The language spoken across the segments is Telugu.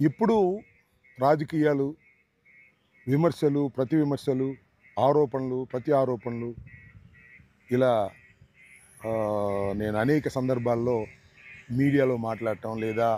ఇప్పుడు రాజకీయాలు, విమర్శలు, ప్రతి విమర్శలు, ఆరోపణలు, ప్రతి ఆరోపణలు ఇలా నేను అనేక సందర్భాల్లో మీడియాలో మాట్లాడటం లేదా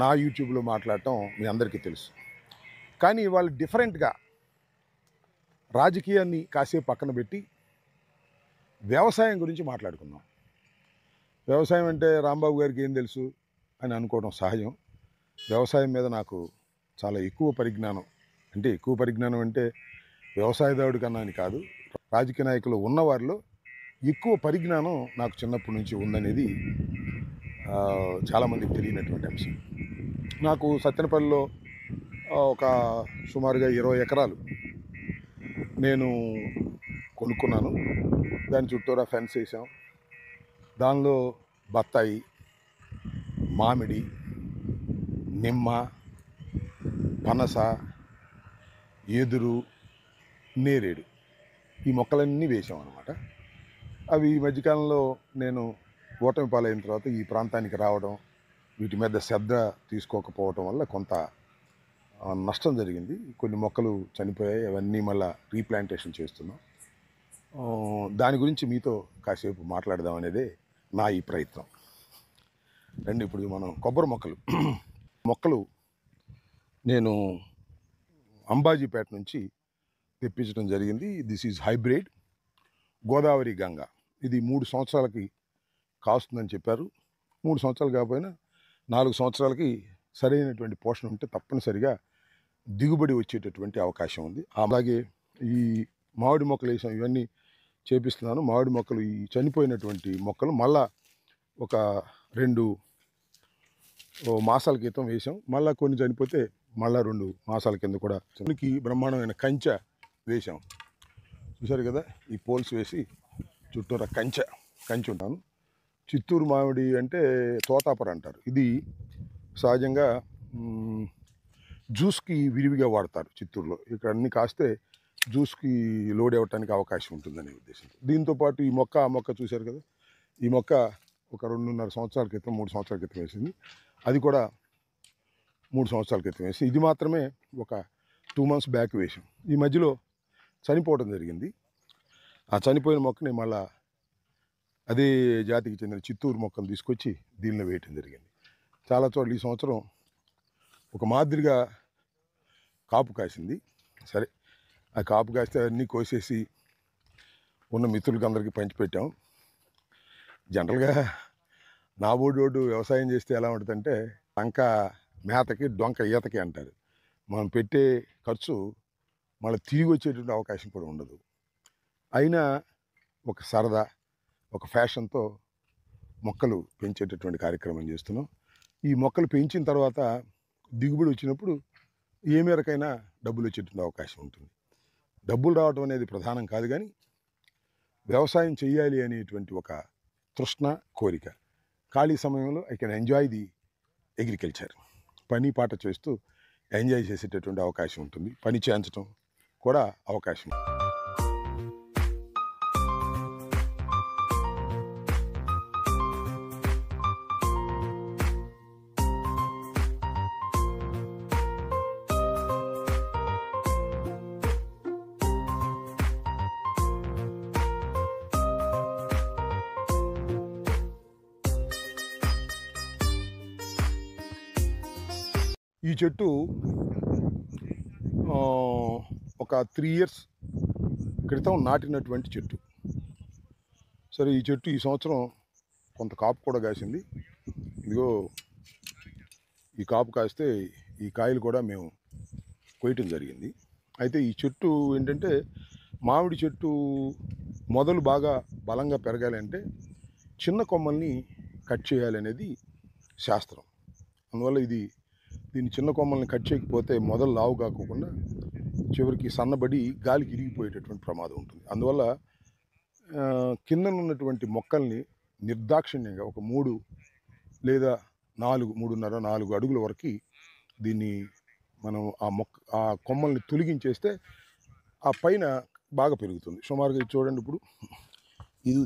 నా యూట్యూబ్లో మాట్లాడటం మీ అందరికీ తెలుసు. కానీ వాళ్ళు డిఫరెంట్గా రాజకీయాన్ని కాసేపు పక్కన పెట్టి వ్యవసాయం గురించి మాట్లాడుకుందాం. వ్యవసాయం అంటే రాంబాబు గారికి ఏం తెలుసు అని అనుకోవడం సహజం. వ్యవసాయం మీద నాకు చాలా ఎక్కువ పరిజ్ఞానం అంటే వ్యవసాయదారుడి కన్నా అని కాదు, రాజకీయ నాయకులు ఉన్నవారిలో ఎక్కువ పరిజ్ఞానం నాకు చిన్నప్పటి నుంచి ఉందనేది చాలామందికి తెలియనటువంటి అంశం. నాకు సత్తెనపల్లిలో ఒక సుమారుగా 20 ఎకరాలు నేను కొనుక్కున్నాను. దాని చుట్టూరా ఫెన్స్ వేసాం. దానిలో బత్తాయి, మామిడి, నిమ్మ, పనస, ఎదురు, నేరేడు ఈ మొక్కలన్నీ వేసాం అన్నమాట. అవి ఈ మధ్యకాలంలో నేను ఓటమి పాలైన తర్వాత ఈ ప్రాంతానికి రావడం, వీటి మీద శ్రద్ధ తీసుకోకపోవడం వల్ల కొంత నష్టం జరిగింది. కొన్ని మొక్కలు చనిపోయాయి. అవన్నీ మళ్ళీ రీప్లాంటేషన్ చేస్తున్నాం. దాని గురించి మీతో కాసేపు మాట్లాడదాం అనేదే నా ఈ ప్రయత్నం. రండి, ఇప్పుడు మనం కొబ్బరి మొక్కలు నేను అంబాజీపేట నుంచి తెప్పించడం జరిగింది. This is hybrid Godavari Ganga. ఇది 3 సంవత్సరాలకి కాస్తుందని చెప్పారు. 3 సంవత్సరాలు కాకపోయినా 4 సంవత్సరాలకి సరైనటువంటి పోషణ ఉంటే తప్పనిసరిగా దిగుబడి వచ్చేటటువంటి అవకాశం ఉంది. అలాగే ఈ మామిడి మొక్కలు వేసాం, ఇవన్నీ చేపిస్తున్నాను. మామిడి మొక్కలు, ఈ చనిపోయినటువంటి మొక్కలు మళ్ళా ఒక 2 మాసాల క్రితం వేసాం. మళ్ళీ కొన్ని చనిపోతే మళ్ళీ 2 మాసాల కింద కూడా చెనికి బ్రహ్మాండమైన కంచె వేసాం. చూశారు కదా, ఈ పోల్స్ వేసి చుట్టూరా కంచె ఉంటాను. చిత్తూరు మామిడి అంటే తోతాపర అంటారు. ఇది సహజంగా జ్యూస్కి విరివిగా వాడతారు చిత్తూరులో. ఇక్కడ అన్నీ కాస్తే జ్యూస్కి లోడ్ అవ్వటానికి అవకాశం ఉంటుందనే ఉద్దేశం. దీంతోపాటు ఈ మొక్క చూశారు కదా, ఈ మొక్క ఒక 2.5 సంవత్సరాల క్రితం 3 సంవత్సరాల క్రితం వేసింది. అది కూడా 3 సంవత్సరాల క్రితం వేసి, ఇది మాత్రమే ఒక 2 months బ్యాక్ వేసాం. ఈ మధ్యలో చనిపోవడం జరిగింది. ఆ చనిపోయిన మొక్కని మళ్ళా అదే జాతికి చెందిన చిత్తూరు మొక్కను తీసుకొచ్చి దీనిలో వేయటం జరిగింది. చాలా చోట్ల ఈ సంవత్సరం ఒక మాదిరిగా కాపు కాసింది. సరే, ఆ కాపు కాస్తే అన్నీ కోసేసి ఉన్న మిత్రులకి అందరికీ పంచిపెట్టాం. జనరల్గా నా బోర్డు వ్యవసాయం చేస్తే ఎలా ఉంటుందంటే, టంక మేతకి డొంక ఈతకి అంటారు. మనం పెట్టే ఖర్చు మళ్ళీ తిరిగి వచ్చేటువంటి అవకాశం కూడా ఉండదు. అయినా ఒక సరదా, ఒక ఫ్యాషన్తో మొక్కలు పెంచేటటువంటి కార్యక్రమం చేస్తున్నాం. ఈ మొక్కలు పెంచిన తర్వాత దిగుబడి వచ్చినప్పుడు ఏ మేరకైనా డబ్బులు వచ్చేటువంటి అవకాశం ఉంటుంది. డబ్బులు రావడం అనేది ప్రధానం కాదు, కానీ వ్యవసాయం చేయాలి అనేటువంటి ఒక తృష్ణ, కోరిక. ఖాళీ సమయంలో I can enjoy the agriculture. పని పాట చేస్తూ ఎంజాయ్ చేసేటటువంటి అవకాశం ఉంటుంది. పని చేయించడం కూడా అవకాశం. ఈ చెట్టు ఒక 3 years క్రితం నాటినటువంటి చెట్టు. సరే, ఈ చెట్టు ఈ సంవత్సరం కొంత కాపు కూడా కాసింది. ఇదిగో ఈ కాపు కాస్తే ఈ కాయలు కూడా మేము కొయ్యటం జరిగింది. అయితే ఈ చెట్టు ఏంటంటే, మామిడి చెట్టు మొదలు బాగా బలంగా పెరగాలి అంటే చిన్న కొమ్మల్ని కట్ చేయాలనేది శాస్త్రం. అందువల్ల దీని చిన్న కొమ్మల్ని కట్ చేయకపోతే మొదలు లావు కాకుండా చివరికి సన్నబడి గాలికి ఇరిగిపోయేటటువంటి ప్రమాదం ఉంటుంది. అందువల్ల కిందనున్నటువంటి మొక్కల్ని నిర్దాక్షిణ్యంగా ఒక 3 లేదా 3.5-4 అడుగుల వరకు దీన్ని మనం ఆ కొమ్మల్ని తొలగించేస్తే ఆ పైన బాగా పెరుగుతుంది. సుమారుగా ఇది చూడండి, ఇప్పుడు ఇది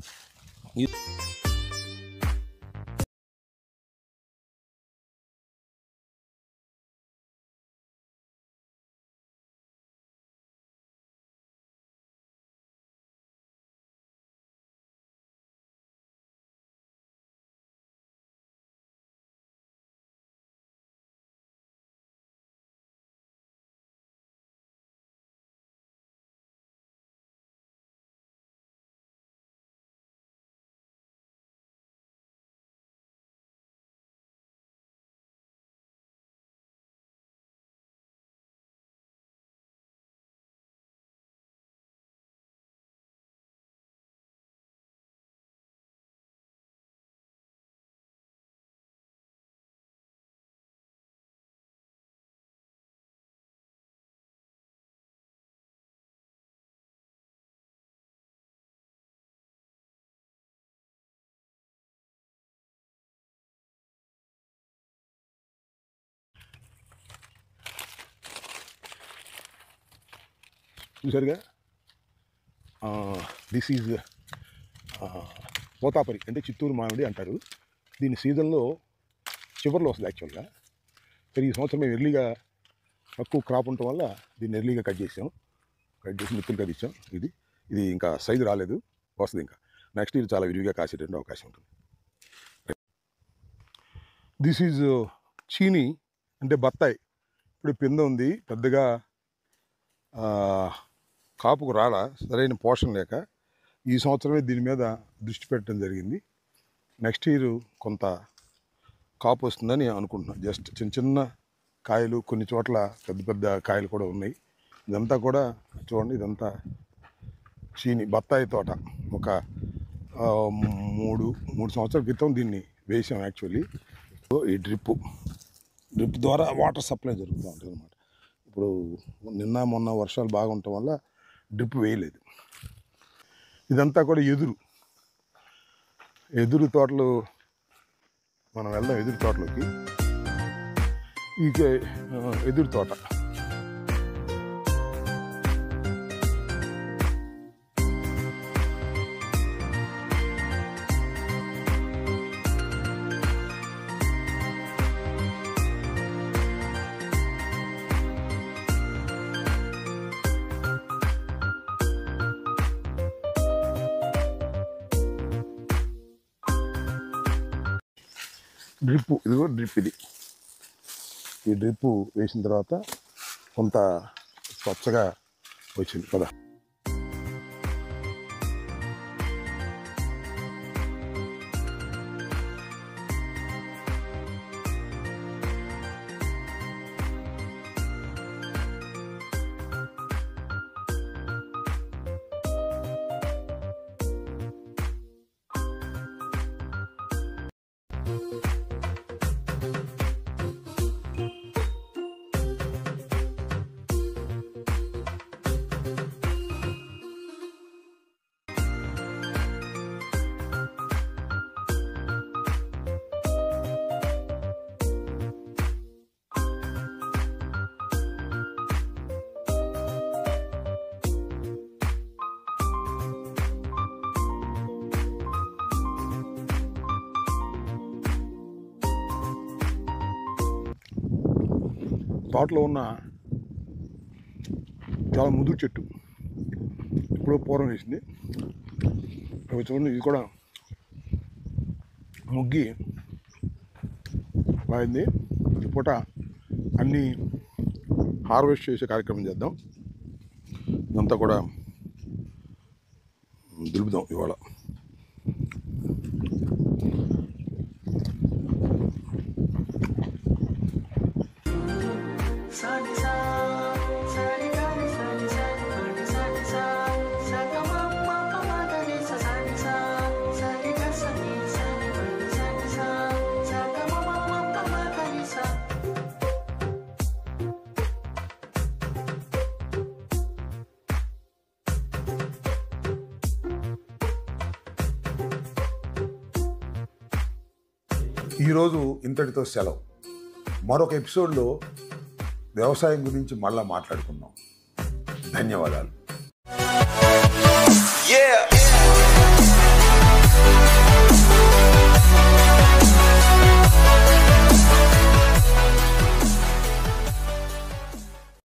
చూసారుగా, దిస్ ఈజ్ పోతాపరి అంటే చిత్తూరు మామిడి అంటారు. దీని సీజన్లో చివరిలో వస్తుంది యాక్చువల్గా. కానీ ఈ సంవత్సరం మేము ఎర్లీగా తక్కువ క్రాప్ ఉండటం వల్ల దీన్ని ఎర్లీగా కట్ చేసి మిత్తులు కట్ ఇచ్చాం. ఇది ఇంకా సైజు రాలేదు, వస్తుంది. ఇంకా నెక్స్ట్ ఇయర్ చాలా విరివిగా కాసేటువంటి అవకాశం ఉంటుంది. దిస్ ఈజ్ చీనీ అంటే బత్తాయి. ఇప్పుడు పింద ఉంది, పెద్దగా కాపుకు రాలా, సరైన పోషణ లేక ఈ సంవత్సరమే దీని మీద దృష్టి పెట్టడం జరిగింది. నెక్స్ట్ ఇయర్ కొంత కాపు వస్తుందని అనుకుంటున్నాను. జస్ట్ చిన్న చిన్న కాయలు, కొన్ని చోట్ల పెద్ద పెద్ద కాయలు కూడా ఉన్నాయి. ఇదంతా కూడా చూడండి, ఇదంతా చీని బత్తాయి తోట. ఒక 3 సంవత్సరాల క్రితం దీన్ని వేసాం యాక్చువల్లీ. ఈ డ్రిప్ ద్వారా వాటర్ సప్లై జరుగుతూ ఉంటుంది అన్నమాట. ఇప్పుడు నిన్న మొన్న వర్షాలు బాగా ఉండటం వల్ల డ్రిప్ వేయలేదు. ఇదంతా కూడా ఎదురు తోటలు. మనం వెళ్దాం ఎదురు తోటలోకి. ఇక ఎదురు తోట డ్రిప్, ఇదిగో డ్రిప్. ఈ డ్రిప్ వేసిన తర్వాత కొంత స్వచ్ఛగా వచ్చింది కదా. తోటలో ఉన్న చాలా ముదురు చెట్టు ఇప్పుడు పూర్వం వేసింది. చూడండి, ఇది కూడా ముగ్గి బాగుంది. ఈ పూట అన్నీ హార్వెస్ట్ చేసే కార్యక్రమం చేద్దాం. ఇదంతా కూడా దులుపుదాం ఇవాళ. ఈరోజు ఇంతటితో సెలవు. మరొక ఎపిసోడ్లో వ్యవసాయం గురించి మళ్ళా మాట్లాడుకుందాం. ధన్యవాదాలు.